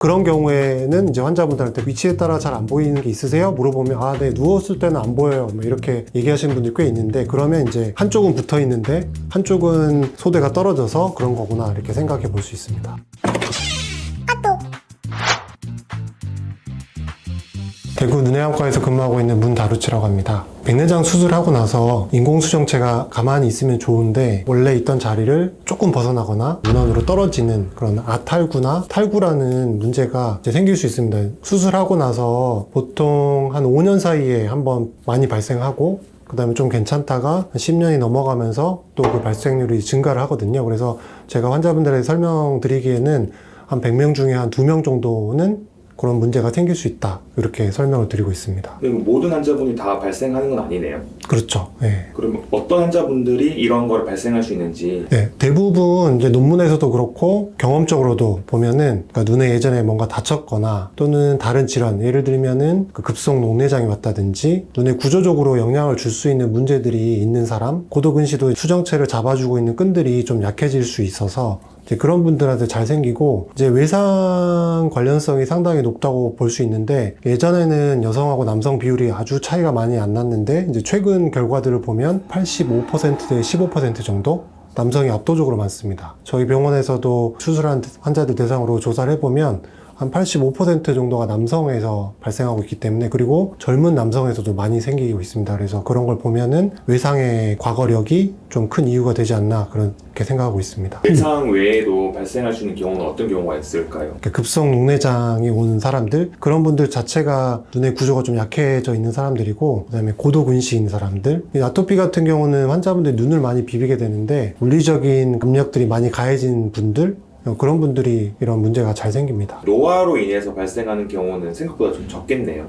그런 경우에는 이제 환자분들한테 위치에 따라 잘 안 보이는 게 있으세요? 물어보면 아, 네, 누웠을 때는 안 보여요. 뭐 이렇게 얘기하시는 분들이 꽤 있는데, 그러면 이제 한쪽은 붙어 있는데 한쪽은 소대가 떨어져서 그런 거구나 이렇게 생각해 볼 수 있습니다. 대구 눈해안과에서 근무하고 있는 문다루치라고 합니다. 백내장 수술하고 나서 인공수정체가 가만히 있으면 좋은데 원래 있던 자리를 조금 벗어나거나 문안으로 떨어지는 그런 아탈구나 탈구라는 문제가 이제 생길 수 있습니다. 수술하고 나서 보통 한 5년 사이에 한번 많이 발생하고 그 다음에 좀 괜찮다가 10년이 넘어가면서 또 그 발생률이 증가를 하거든요. 그래서 제가 환자분들에게 설명드리기에는 한 100명 중에 한 2명 정도는 그런 문제가 생길 수 있다, 이렇게 설명을 드리고 있습니다. 모든 환자분이 다 발생하는 건 아니네요. 그렇죠. 네. 그럼 어떤 환자분들이 이런 걸 발생할 수 있는지? 네, 대부분 이제 논문에서도 그렇고 경험적으로도 보면은, 그러니까 눈에 예전에 뭔가 다쳤거나 또는 다른 질환, 예를 들면은 그 급성 녹내장이 왔다든지 눈에 구조적으로 영향을 줄 수 있는 문제들이 있는 사람, 고도근시도 수정체를 잡아주고 있는 끈들이 좀 약해질 수 있어서 이제 그런 분들한테 잘 생기고, 이제 외상 관련성이 상당히 높다고 볼 수 있는데, 예전에는 여성하고 남성 비율이 아주 차이가 많이 안 났는데 이제 최근 결과들을 보면 85%대 15% 정도 남성이 압도적으로 많습니다. 저희 병원에서도 수술한 환자들 대상으로 조사를 해보면 한 85% 정도가 남성에서 발생하고 있기 때문에, 그리고 젊은 남성에서도 많이 생기고 있습니다. 그래서 그런 걸 보면은 외상의 과거력이 좀 큰 이유가 되지 않나 그렇게 생각하고 있습니다. 외상 외에도 발생할 수 있는 경우는 어떤 경우가 있을까요? 급성 녹내장이 온 사람들, 그런 분들 자체가 눈의 구조가 좀 약해져 있는 사람들이고, 그 다음에 고도근시인 사람들, 아토피 같은 경우는 환자분들이 눈을 많이 비비게 되는데 물리적인 압력들이 많이 가해진 분들, 그런 분들이 이런 문제가 잘 생깁니다. 노화로 인해서 발생하는 경우는 생각보다 좀 적겠네요.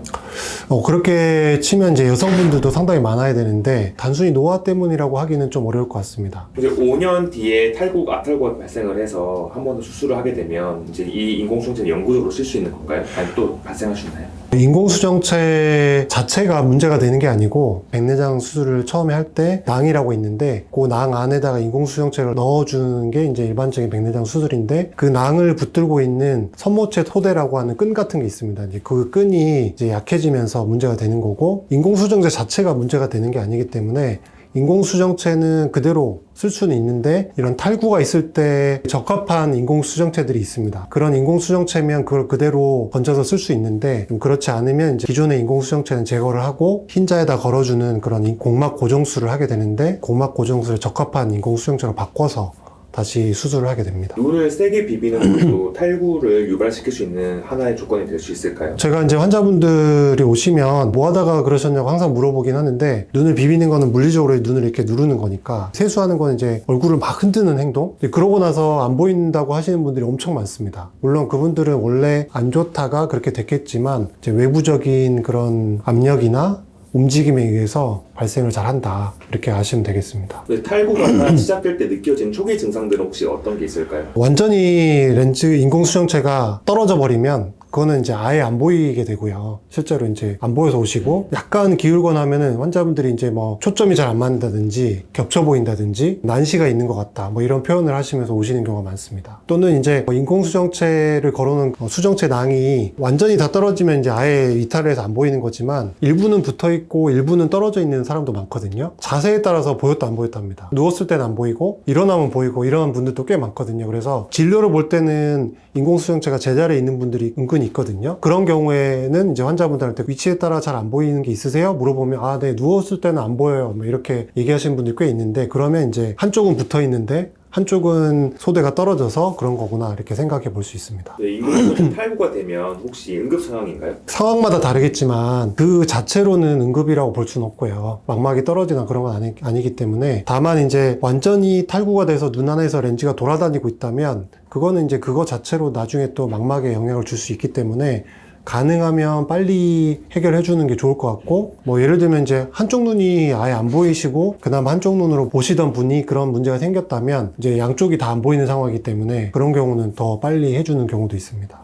그렇게 치면 이제 여성분들도 상당히 많아야 되는데 단순히 노화 때문이라고 하기는 좀 어려울 것 같습니다. 이제 5년 뒤에 아탈구가 발생을 해서 한 번 더 수술을 하게 되면 이제 이 인공수정체는 영구적으로 쓸 수 있는 건가요? 아니면 또 발생할 수 있나요? 인공수정체 자체가 문제가 되는 게 아니고, 백내장 수술을 처음에 할 때 낭이라고 있는데 그 낭 안에다가 인공수정체를 넣어주는 게 이제 일반적인 백내장 수술인데, 그 낭을 붙들고 있는 선모체 토대라고 하는 끈 같은 게 있습니다. 이제 그 끈이 이제 약해지면서 문제가 되는 거고, 인공수정체 자체가 문제가 되는 게 아니기 때문에 인공수정체는 그대로 쓸 수는 있는데, 이런 탈구가 있을 때 적합한 인공수정체들이 있습니다. 그런 인공수정체면 그걸 그대로 건져서 쓸 수 있는데, 좀 그렇지 않으면 이제 기존의 인공수정체는 제거를 하고 흰자에다 걸어주는 그런 공막 고정술을 하게 되는데, 공막 고정술에 적합한 인공수정체로 바꿔서 다시 수술을 하게 됩니다. 눈을 세게 비비는 것도 탈구를 유발시킬 수 있는 하나의 조건이 될 수 있을까요? 제가 이제 환자분들이 오시면 뭐 하다가 그러셨냐고 항상 물어보긴 하는데, 눈을 비비는 거는 물리적으로 눈을 이렇게 누르는 거니까, 세수하는 건 이제 얼굴을 막 흔드는 행동? 그러고 나서 안 보인다고 하시는 분들이 엄청 많습니다. 물론 그분들은 원래 안 좋다가 그렇게 됐겠지만, 이제 외부적인 그런 압력이나 움직임에 의해서 발생을 잘 한다, 이렇게 아시면 되겠습니다. 탈구가 시작될 때 느껴진 초기 증상들은 혹시 어떤 게 있을까요? 완전히 렌즈 인공수정체가 떨어져 버리면 그거는 이제 아예 안 보이게 되고요. 실제로 이제 안 보여서 오시고, 약간 기울거나 하면은 환자분들이 이제 뭐 초점이 잘 안 맞는다든지 겹쳐 보인다든지 난시가 있는 것 같다, 뭐 이런 표현을 하시면서 오시는 경우가 많습니다. 또는 이제 인공수정체를 걸어놓은 수정체 낭이 완전히 다 떨어지면 이제 아예 이탈을 해서 안 보이는 거지만, 일부는 붙어 있고 일부는 떨어져 있는 사람도 많거든요. 자세에 따라서 보였다 안 보였다 합니다. 누웠을 때는 안 보이고 일어나면 보이고 이런 분들도 꽤 많거든요. 그래서 진료를 볼 때는 인공수정체가 제자리에 있는 분들이 은근히 있거든요. 그런 경우에는 이제 환자분들한테 위치에 따라 잘 안 보이는 게 있으세요? 물어보면 아, 네, 누웠을 때는 안 보여요, 뭐 이렇게 얘기하시는 분들이 꽤 있는데, 그러면 이제 한쪽은 붙어 있는데 한쪽은 소대가 떨어져서 그런 거구나, 이렇게 생각해 볼 수 있습니다. 네, 인공수정체 탈구가 되면 혹시 응급 상황인가요? 상황마다 다르겠지만 그 자체로는 응급이라고 볼 수는 없고요. 망막이 떨어지나 그런 건 아니기 때문에, 다만 이제 완전히 탈구가 돼서 눈 안에서 렌즈가 돌아다니고 있다면 그거는 이제 그거 자체로 나중에 또 망막에 영향을 줄 수 있기 때문에 가능하면 빨리 해결해 주는 게 좋을 것 같고, 뭐 예를 들면 이제 한쪽 눈이 아예 안 보이시고 그나마 한쪽 눈으로 보시던 분이 그런 문제가 생겼다면 이제 양쪽이 다 안 보이는 상황이기 때문에 그런 경우는 더 빨리 해주는 경우도 있습니다.